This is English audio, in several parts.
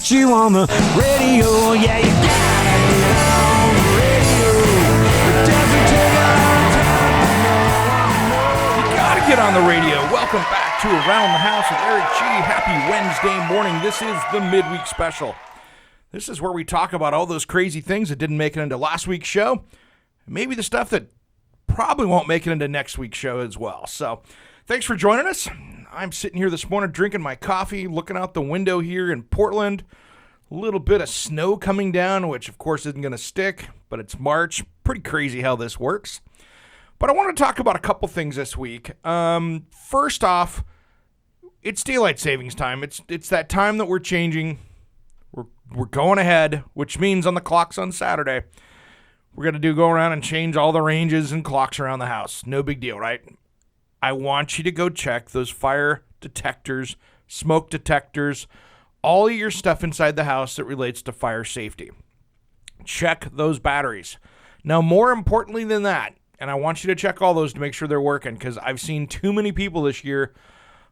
get you on the radio. Yeah, you gotta get on the radio. It doesn't take a long time. You gotta get on the radio. Welcome back to Around the House with Eric G. Happy Wednesday morning. This is the midweek special. This is where we talk about all those crazy things that didn't make it into last week's show. Maybe the stuff that probably won't make it into next week's show as well. So thanks for joining us. I'm sitting here this morning drinking my coffee, looking out the window here in Portland. A little bit of snow coming down, which of course isn't going to stick, but it's March. Pretty crazy how this works. But I want to talk about a couple things this week. First off, it's daylight savings time. It's that time that we're changing. We're going ahead, which means on the clocks on Saturday, we're going to go around and change all the ranges and clocks around the house. No big deal, right? I want you to go check those fire detectors, smoke detectors, all of your stuff inside the house that relates to fire safety. Check those batteries. Now, more importantly than that, and I want you to check all those to make sure they're working, because I've seen too many people this year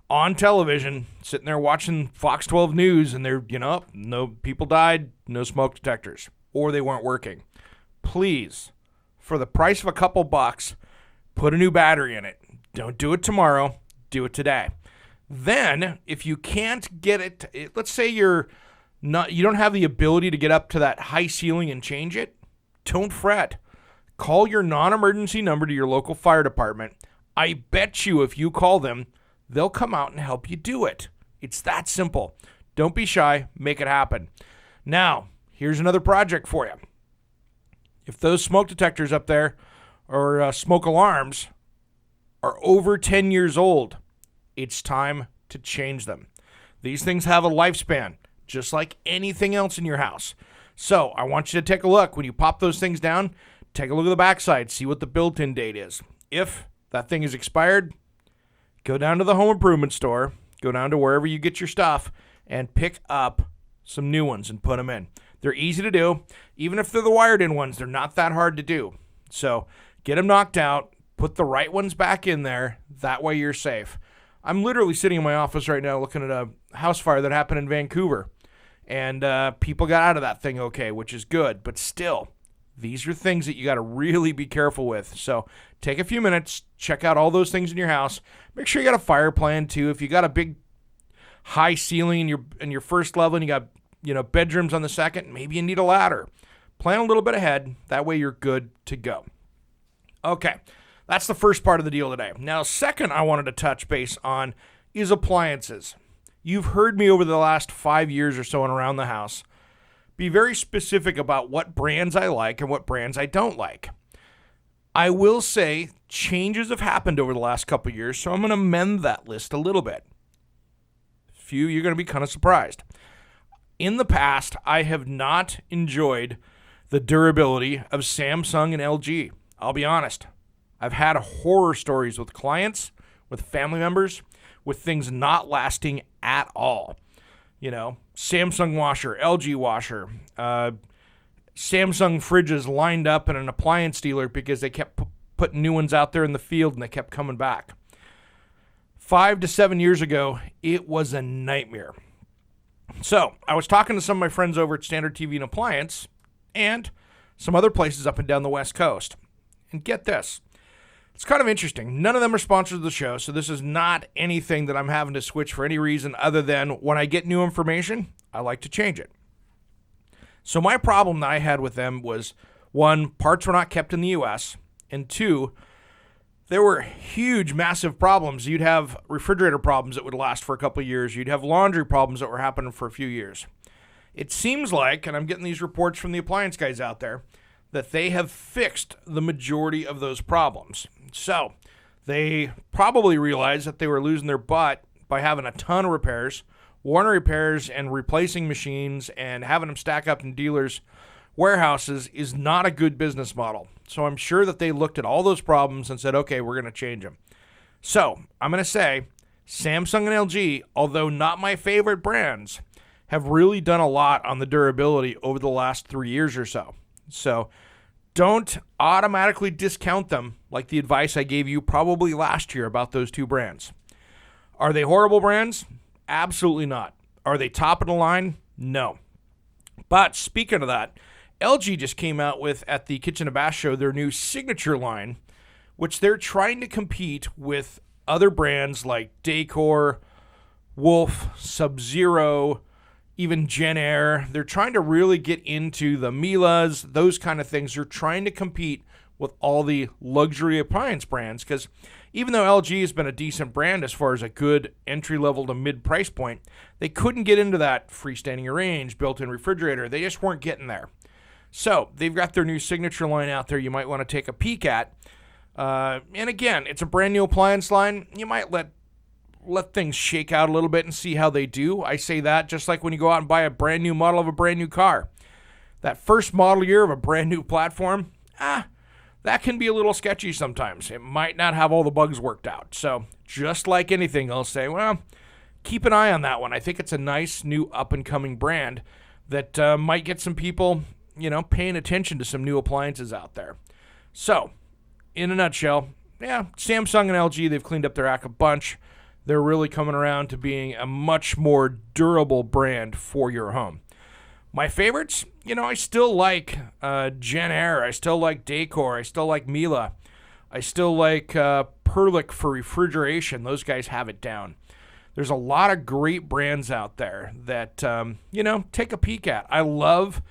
on television, sitting there watching Fox 12 News, and they're, no people died, no smoke detectors, or they weren't working. Please, for the price of a couple bucks, put a new battery in it. Don't do it tomorrow, do it today. Then, if you can't get it, let's say you don't have the ability to get up to that high ceiling and change it, don't fret. Call your non-emergency number to your local fire department. I bet you if you call them, they'll come out and help you do it. It's that simple. Don't be shy. Make it happen. Now, here's another project for you. If those smoke detectors up there or smoke alarms are over 10 years old, it's time to change them. These things have a lifespan, just like anything else in your house. So I want you to take a look. When you pop those things down, take a look at the backside, see what the built-in date is. If that thing is expired, go down to the home improvement store, go down to wherever you get your stuff, and pick up some new ones and put them in. They're easy to do. Even if they're the wired-in ones, they're not that hard to do. So get them knocked out, put the right ones back in there. That way you're safe. I'm literally sitting in my office right now looking at a house fire that happened in Vancouver. And people got out of that thing okay, which is good. But still, these are things that you got to really be careful with. So take a few minutes, check out all those things in your house. Make sure you got a fire plan too. If you got a big high ceiling in your first level and you got bedrooms on the second, maybe you need a ladder. Plan a little bit ahead. That way you're good to go. Okay, that's the first part of the deal today. Now, second I wanted to touch base on is appliances. You've heard me over the last 5 years or so and around the house be very specific about what brands I like and what brands I don't like. I will say changes have happened over the last couple of years, so I'm going to amend that list a little bit. Few, you're going to be kind of surprised. In the past, I have not enjoyed the durability of Samsung and LG. I'll be honest. I've had horror stories with clients, with family members, with things not lasting at all. Samsung washer, LG washer, Samsung fridges lined up in an appliance dealer because they kept putting new ones out there in the field and they kept coming back. 5 to 7 years ago, it was a nightmare. So I was talking to some of my friends over at Standard TV and Appliance and some other places up and down the West Coast. And get this. It's kind of interesting. None of them are sponsors of the show, so this is not anything that I'm having to switch for any reason other than when I get new information, I like to change it. So my problem that I had with them was, one, parts were not kept in the U.S., and two, there were huge, massive problems. You'd have refrigerator problems that would last for a couple of years. You'd have laundry problems that were happening for a few years. It seems like, and I'm getting these reports from the appliance guys out there, that they have fixed the majority of those problems. So they probably realized that they were losing their butt by having a ton of repairs, warranty repairs, and replacing machines and having them stack up in dealers' warehouses is not a good business model. So I'm sure that they looked at all those problems and said, okay, we're going to change them. So I'm going to say Samsung and LG, although not my favorite brands, have really done a lot on the durability over the last 3 years or so. So don't automatically discount them like the advice I gave you probably last year about those two brands. Are they horrible brands? Absolutely not. Are they top of the line? No. But speaking of that, LG just came out with, at the Kitchen and Bath Show, their new Signature line, which they're trying to compete with other brands like Decor, Wolf, Sub-Zero, even Gen Air. They're trying to really get into the Milas, those kind of things. They're trying to compete with all the luxury appliance brands, because even though LG has been a decent brand as far as a good entry-level to mid-price point, they couldn't get into that freestanding range, built-in refrigerator. They just weren't getting there. So they've got their new Signature line out there you might want to take a peek at. And again, it's a brand new appliance line. You might let things shake out a little bit and see how they do. I say that just like when you go out and buy a brand new model of a brand new car. That first model year of a brand new platform, that can be a little sketchy sometimes. It might not have all the bugs worked out. So just like anything, I'll say, well, keep an eye on that one. I think it's a nice new up-and-coming brand that might get some people, paying attention to some new appliances out there. So, in a nutshell, Samsung and LG, they've cleaned up their act a bunch. They're really coming around to being a much more durable brand for your home. My favorites, I still like Gen Air. I still like Decor. I still like Miele. I still like Perlick for refrigeration. Those guys have it down. There's a lot of great brands out there that, take a peek at. I love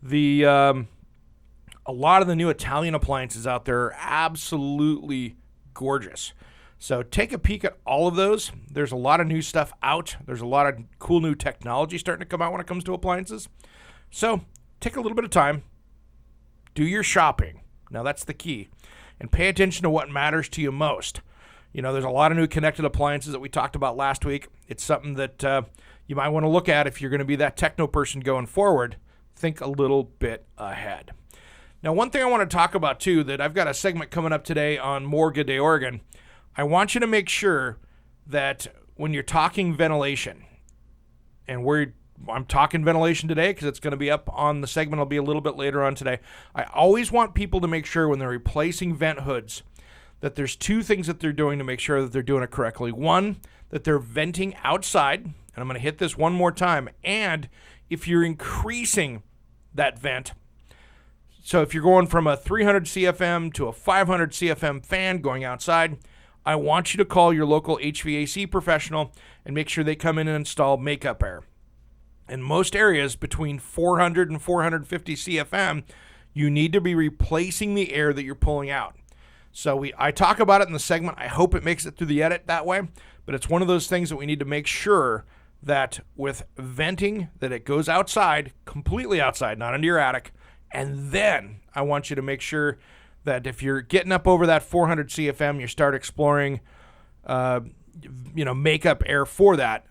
a lot of the new Italian appliances out there are absolutely gorgeous. So take a peek at all of those. There's a lot of new stuff out. There's a lot of cool new technology starting to come out when it comes to appliances. So take a little bit of time. Do your shopping. Now that's the key. And pay attention to what matters to you most. There's a lot of new connected appliances that we talked about last week. It's something that you might want to look at if you're going to be that techno person going forward. Think a little bit ahead. Now, one thing I want to talk about, too, that I've got a segment coming up today on More Good Day Oregon. I want you to make sure that when you're talking ventilation, and I'm talking ventilation today because it's going to be up on the segment. It'll be a little bit later on today. I always want people to make sure when they're replacing vent hoods that there's two things that they're doing to make sure that they're doing it correctly. One, that they're venting outside, and I'm going to hit this one more time, and if you're increasing that vent, so if you're going from a 300 CFM to a 500 CFM fan going outside, I want you to call your local HVAC professional and make sure they come in and install makeup air. In most areas between 400 and 450 CFM, you need to be replacing the air that you're pulling out. So I talk about it in the segment. I hope it makes it through the edit that way, but it's one of those things that we need to make sure that with venting, that it goes outside, completely outside, not into your attic. And then I want you to make sure that if you're getting up over that 400 CFM, you start exploring, makeup air for that.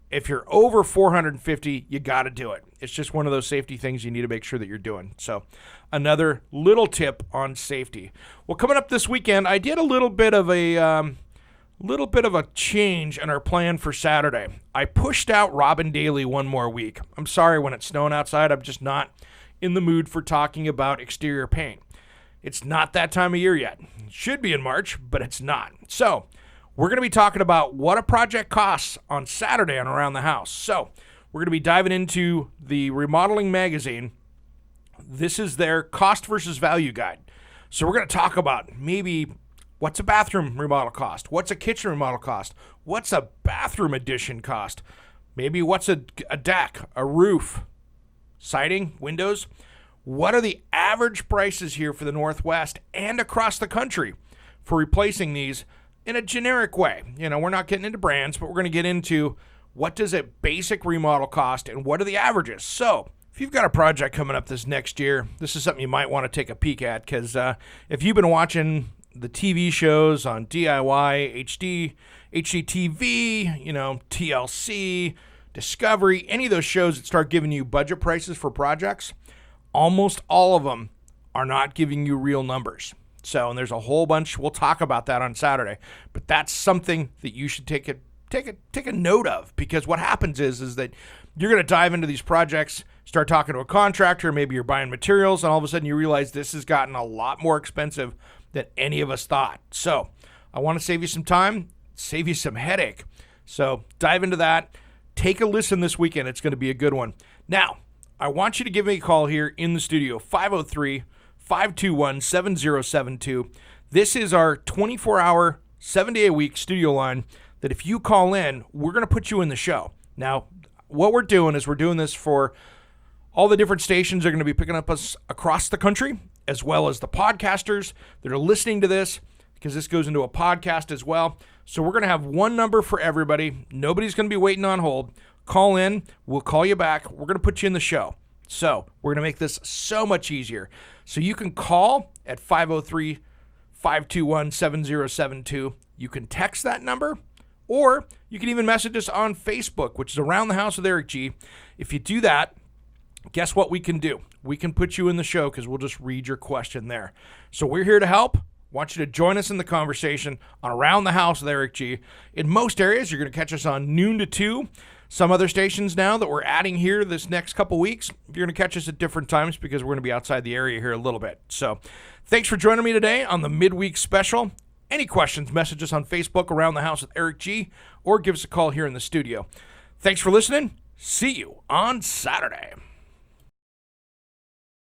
If you're over 450, you got to do it. It's just one of those safety things you need to make sure that you're doing. So another little tip on safety. Well, coming up this weekend, I did a little bit of a change in our plan for Saturday. I pushed out Robin Daly one more week. I'm sorry, when it's snowing outside, I'm just not in the mood for talking about exterior paint. It's not that time of year yet. It should be in March, but it's not. So we're going to be talking about what a project costs on Saturday on Around the House. So we're going to be diving into the Remodeling Magazine. This is their cost versus value guide. So we're going to talk about maybe what's a bathroom remodel cost? What's a kitchen remodel cost? What's a bathroom addition cost? Maybe what's a deck, a roof, siding, windows? What are the average prices here for the Northwest and across the country for replacing these in a generic way? We're not getting into brands, but we're going to get into what does a basic remodel cost and what are the averages. So if you've got a project coming up this next year, this is something you might want to take a peek at, because if you've been watching the TV shows on DIY, HGTV, TLC, Discovery, any of those shows that start giving you budget prices for projects, almost all of them are not giving you real numbers. So, and there's a whole bunch. We'll talk about that on Saturday, but that's something that you should take a note of, because what happens is that you're going to dive into these projects, start talking to a contractor, maybe you're buying materials, and all of a sudden you realize this has gotten a lot more expensive than any of us thought. So I want to save you some time, save you some headache. So dive into that. Take a listen this weekend. It's going to be a good one. Now, I want you to give me a call here in the studio, 503-521-7072. This is our 24-hour, 7-day-a-week studio line that if you call in, we're going to put you in the show. Now, what we're doing is we're doing this for all the different stations that are going to be picking up us across the country, as well as the podcasters that are listening to this, because this goes into a podcast as well. So we're going to have one number for everybody. Nobody's going to be waiting on hold. Call in. We'll call you back. We're going to put you in the show. So we're going to make this so much easier. So you can call at 503-521-7072. You can text that number, or you can even message us on Facebook, which is Around the House with Eric G. If you do that, guess what we can do? We can put you in the show because we'll just read your question there. So we're here to help. Want you to join us in the conversation on Around the House with Eric G. In most areas, you're going to catch us on noon to 2. Some other stations now that we're adding here this next couple weeks, you're going to catch us at different times because we're going to be outside the area here a little bit. So thanks for joining me today on the midweek special. Any questions, message us on Facebook, Around the House with Eric G, or give us a call here in the studio. Thanks for listening. See you on Saturday.